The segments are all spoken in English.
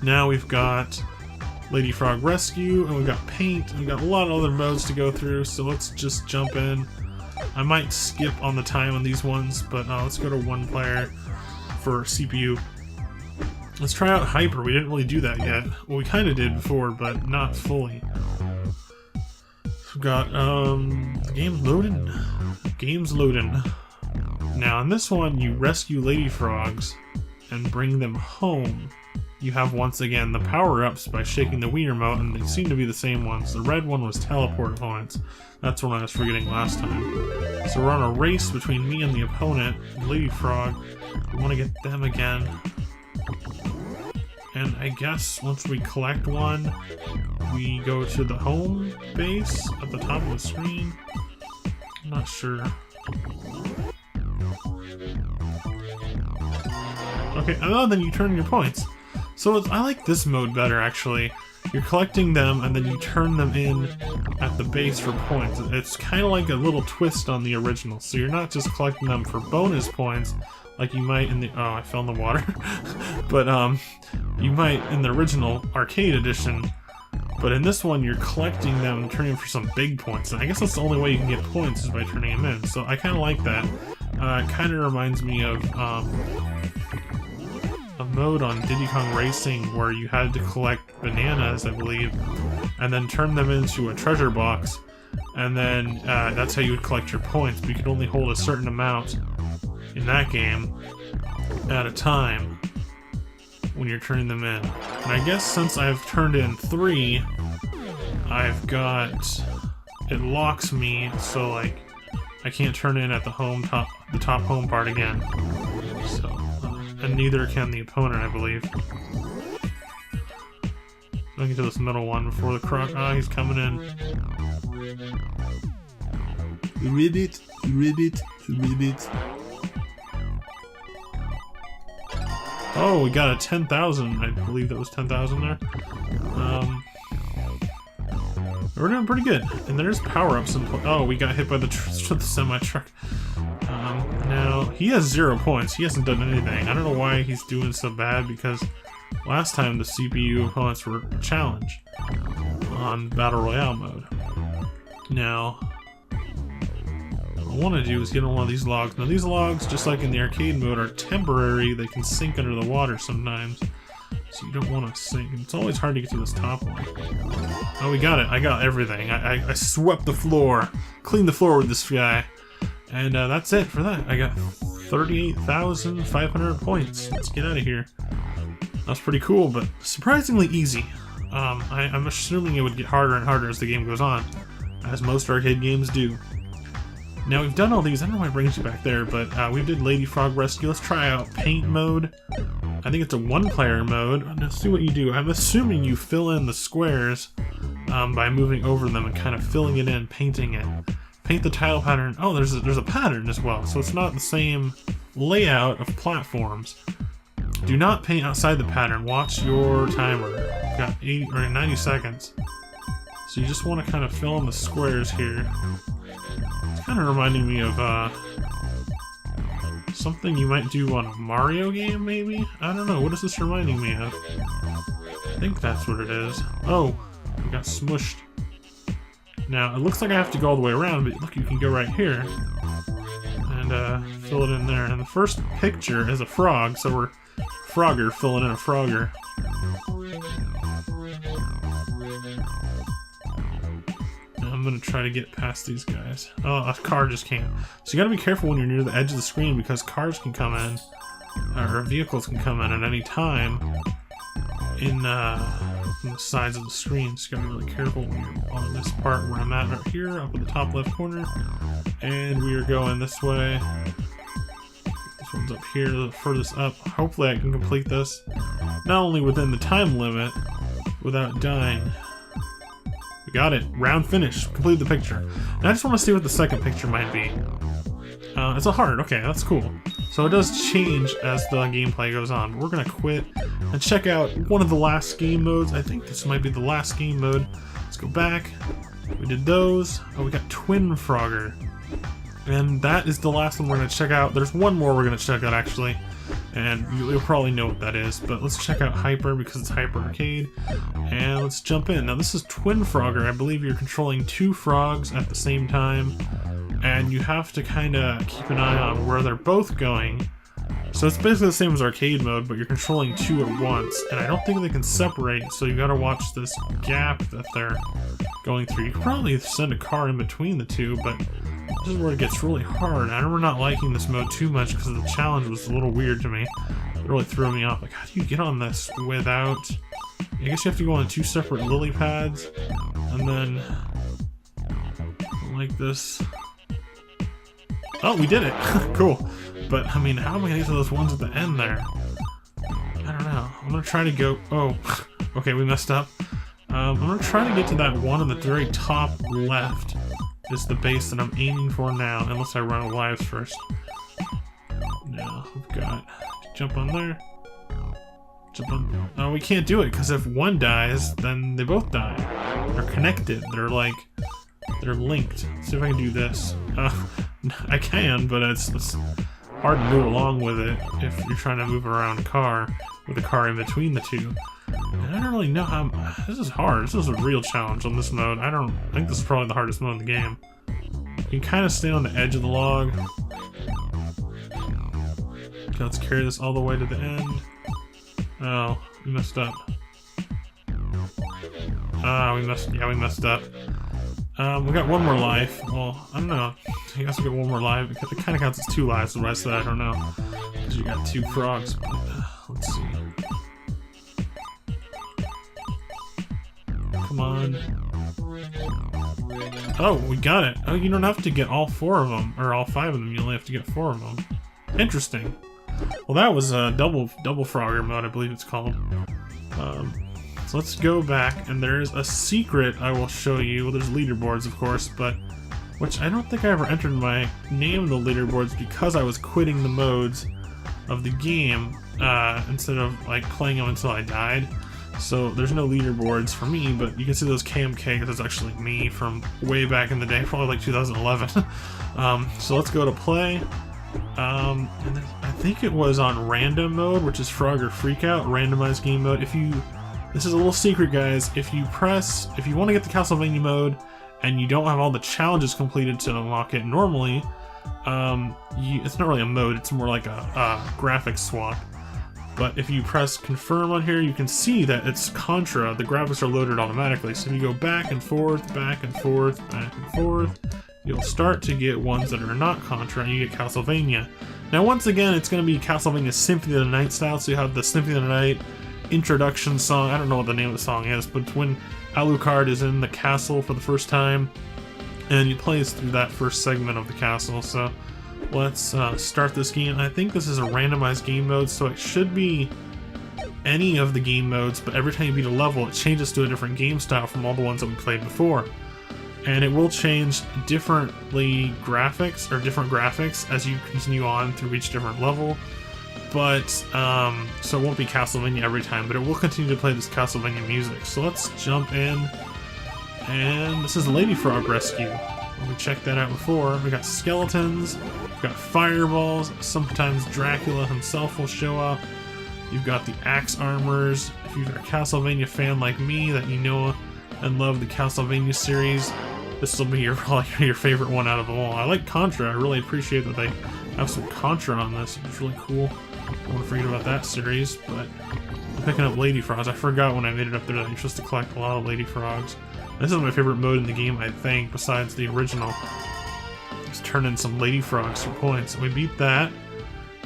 Now we've got Lady Frog Rescue, and we've got Paint, and we've got a lot of other modes to go through, so let's just jump in. I might skip on the time on these ones, but let's go to one player for CPU. Let's try out Hyper. We didn't really do that yet. Well, we kind of did before, but not fully. We've got, the game's loading. Game's loading. Now, in this one, you rescue Lady Frogs and bring them home. You have, once again, the power-ups by shaking the Wii remote, and they seem to be the same ones. The red one was teleport opponents. That's what I was forgetting last time. So we're on a race between me and the opponent, Lady Frog. We want to get them again. And I guess once we collect one, we go to the home base at the top of the screen. I'm not sure. Okay, and then you turn your points. So I like this mode better, actually. You're collecting them, and then you turn them in at the base for points. It's kind of like a little twist on the original. So you're not just collecting them for bonus points, like you might in the... Oh, I fell in the water. But, you might in the original arcade edition. But in this one, you're collecting them and turning them for some big points. And I guess that's the only way you can get points is by turning them in. So I kind of like that. It kind of reminds me of... a mode on Diddy Kong Racing where you had to collect bananas, I believe, and then turn them into a treasure box, and then that's how you would collect your points, but you could only hold a certain amount in that game at a time when you're turning them in. And I guess since I've turned in 3, I've got... it locks me, so like I can't turn in at the top home part again. So... and neither can the opponent, I believe. Let me get to this middle one before the croc. Ah, he's coming in. Ribbit, ribbit, ribbit. Oh, we got a 10,000. I believe that was 10,000 there. We're doing pretty good. And there's power-ups in play. Oh, we got hit by the semi-truck. Now, he has 0 points. He hasn't done anything. I don't know why he's doing so bad, because last time the CPU opponents were a challenge on Battle Royale mode. Now, what I want to do is get on one of these logs. Now, these logs, just like in the arcade mode, are temporary. They can sink under the water sometimes, so you don't want to sink. It's always hard to get to this top one. Oh, we got it. I got everything. I swept the floor. Cleaned the floor with this guy. And that's it for that. I got 38,500 points. Let's get out of here. That's pretty cool, but surprisingly easy. I'm assuming it would get harder and harder as the game goes on, as most arcade games do. Now we've done all these. I don't know why it brings you back there, but we did Lady Frog Rescue. Let's try out Paint mode. I think it's a one-player mode. Let's see what you do. I'm assuming you fill in the squares by moving over them and kind of filling it in, painting it. Paint the tile pattern. Oh, there's a pattern as well, so it's not the same layout of platforms. Do not paint outside the pattern. Watch your timer. You've got 80 or 90 seconds. So you just want to kind of fill in the squares here. It's kind of reminding me of something you might do on a Mario game, maybe? I don't know. What is this reminding me of? I think that's what it is. Oh, we got smushed. Now, it looks like I have to go all the way around, but look, you can go right here and fill it in there. And the first picture is a frog, so we're Frogger filling in a Frogger. Now I'm going to try to get past these guys. Oh, a car just came. So you got to be careful when you're near the edge of the screen, because cars can come in, or vehicles can come in at any time in from the sides of the screen, so you gotta be really careful when you're on this part where I'm at right here, up in the top left corner. And we are going this way. This one's up here, the furthest up. Hopefully I can complete this, not only within the time limit, without dying. We got it. Round finish. Complete the picture. And I just want to see what the second picture might be. It's a heart. Okay, that's cool. So it does change as the gameplay goes on. But we're going to quit and check out one of the last game modes. I think this might be the last game mode. Let's go back. We did those. Oh, we got Twin Frogger. And that is the last one we're going to check out. There's one more we're going to check out, actually. And you'll probably know what that is. But let's check out Hyper, because it's Hyper Arcade. And let's jump in. Now, this is Twin Frogger. I believe you're controlling 2 frogs at the same time. And you have to kind of keep an eye on where they're both going. So it's basically the same as arcade mode, but you're controlling 2 at once. And I don't think they can separate, so you got to watch this gap that they're going through. You could probably send a car in between the 2, but this is where it gets really hard. I remember not liking this mode too much because the challenge was a little weird to me. It really threw me off. Like, how do you get on this without... I guess you have to go on 2 separate lily pads, and then... like this. Oh, we did it! Cool. But, I mean, how am I gonna get to those ones at the end there? I don't know. I'm gonna try to go... Oh, okay, we messed up. I'm gonna try to get to that one on the very top left. Is the base that I'm aiming for now, unless I run out of lives first. No, we've got to jump on there. Jump on. Oh, we can't do it because if one dies, then they both die. They're connected. They're like, they're linked. Let's see if I can do this. I can, but it's hard to move along with it if you're trying to move around a car with a car in between the 2. And I don't really know how... This is hard. This is a real challenge on this mode. I think this is probably the hardest mode in the game. You can kind of stay on the edge of the log. Okay, let's carry this all the way to the end. Oh, we messed up. We messed up. We got 1 more life. Well, I don't know. I guess we got 1 more life. It kind of counts as 2 lives, the rest of that I don't know. Because you got 2 frogs. But, let's see. Come on. Oh, we got it. Oh, you don't have to get all 4 of them, or all 5 of them. You only have to get 4 of them. Interesting. Well, that was a double Frogger mode, I believe it's called. So let's go back, and there's a secret I will show you. Well, there's leaderboards, of course, but which I don't think I ever entered my name in the leaderboards because I was quitting the modes of the game instead of like playing them until I died. So there's no leaderboards for me, but you can see those KMK because it's actually me from way back in the day, probably like 2011. So let's go to play. And then I think it was on random mode, which is Frogger Freakout, randomized game mode. This is a little secret, guys. If you want to get the Castlevania mode and you don't have all the challenges completed to unlock it normally, it's not really a mode, it's more like a graphics swap. But if you press confirm on here, you can see that it's Contra. The graphics are loaded automatically. So if you go back and forth, back and forth, back and forth, you'll start to get ones that are not Contra, and you get Castlevania. Now, once again, it's going to be Castlevania Symphony of the Night style. So you have the Symphony of the Night introduction song. I don't know what the name of the song is, but it's when Alucard is in the castle for the first time, and you play through that first segment of the castle. So let's start this game. I think this is a randomized game mode, so it should be any of the game modes, but every time you beat a level, it changes to a different game style from all the ones that we played before. And it will change different graphics as you continue on through each different level. But, so it won't be Castlevania every time, but it will continue to play this Castlevania music. So let's jump in, and this is Lady Frog Rescue. We checked that out before. We got skeletons, we've got fireballs, sometimes Dracula himself will show up. You've got the axe armors. If you're a Castlevania fan like me, that you know and love the Castlevania series, this will be probably your favorite one out of them all. I like Contra. I really appreciate that they have some Contra on this. It's really cool. I won't forget about that series, but I'm picking up Lady Frogs. I forgot when I made it up there that you're supposed to collect a lot of Lady Frogs. This is my favorite mode in the game, I think, besides the original. Let's turn in some Lady Frogs for points. We beat that.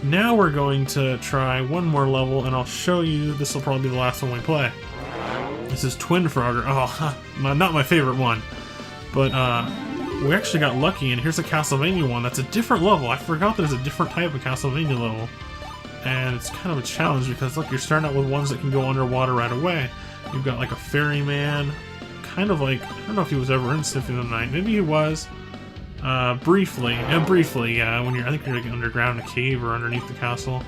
Now we're going to try one more level, and I'll show you. This will probably be the last one we play. This is Twin Frogger. Oh, not my favorite one. But we actually got lucky, and here's a Castlevania one that's a different level. I forgot there's a different type of Castlevania level. And it's kind of a challenge because, look, you're starting out with ones that can go underwater right away. You've got like a ferryman, kind of like, I don't know if he was ever in Symphony of the Night. Maybe he was. Briefly, yeah. When I think you're like underground in a cave or underneath the castle.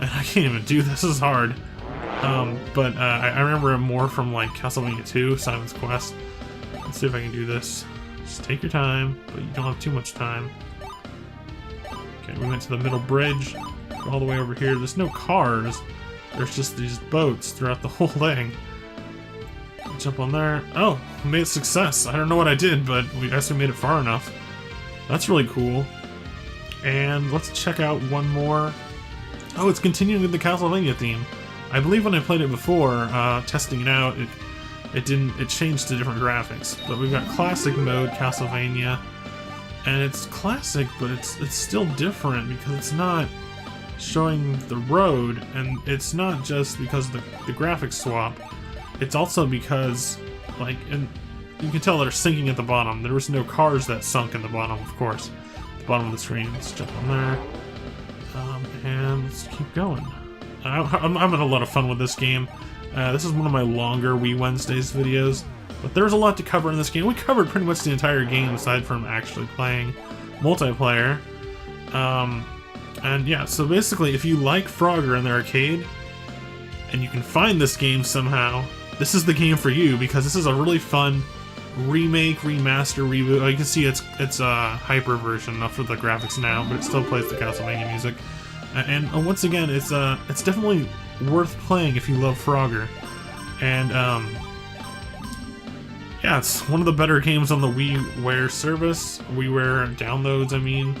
And I can't even do this. This is hard. But I remember him more from like Castlevania 2, Simon's Quest. Let's see if I can do this. Just take your time, but you don't have too much time. Okay, we went to the middle bridge, all the way over here. There's no cars. There's just these boats throughout the whole thing. Jump on there. Oh, we made a success. I don't know what I did, but we actually made it far enough. That's really cool. And let's check out one more. Oh, it's continuing with the Castlevania theme. I believe when I played it before, testing it out, it changed to different graphics. But we've got classic mode Castlevania, and it's classic, but it's still different because it's not showing the road, and it's not just because the graphics swap. It's also because, like, and you can tell they're sinking at the bottom. There was no cars that sunk in the bottom, of course. The bottom of the screen. Let's jump on there. And let's keep going. I'm having a lot of fun with this game. This is one of my longer Wii Wednesdays videos, but there's a lot to cover in this game. We covered pretty much the entire game aside from actually playing multiplayer. And yeah, so basically, if you like Frogger in the arcade, and you can find this game somehow, this is the game for you, because this is a really fun remake, remaster, reboot. Oh, you can see it's a hyper version, not for the graphics now, but it still plays the Castlevania music. And once again, it's definitely worth playing if you love Frogger. And yeah, it's one of the better games on the WiiWare service, WiiWare downloads, I mean.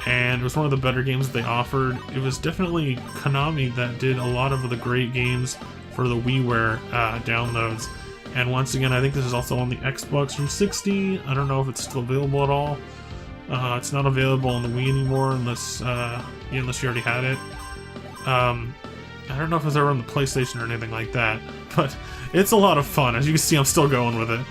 And it was one of the better games they offered. It was definitely Konami that did a lot of the great games for the WiiWare downloads. And once again, I think this is also on the Xbox 360. I don't know if it's still available at all. It's not available on the Wii anymore unless you already had it. I don't know if it's ever on the PlayStation or anything like that. But it's a lot of fun. As you can see, I'm still going with it.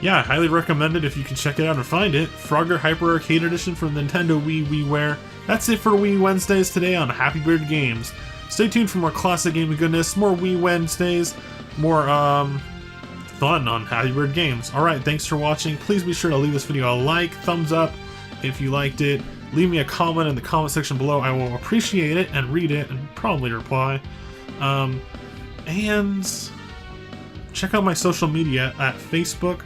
Yeah, I highly recommend it if you can check it out and find it. Frogger Hyper Arcade Edition for Nintendo Wii WiiWare. That's it for Wii Wednesdays today on Happy Bird Games. Stay tuned for more classic gaming goodness, more Wii Wednesdays, more fun on Happy Bird Games. Alright, thanks for watching. Please be sure to leave this video a like, thumbs up if you liked it. Leave me a comment in the comment section below. I will appreciate it and read it and probably reply. And check out my social media at Facebook,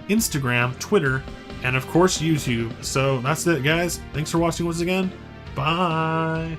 Instagram, Twitter, and of course YouTube. So that's it, guys. Thanks for watching once again. Bye.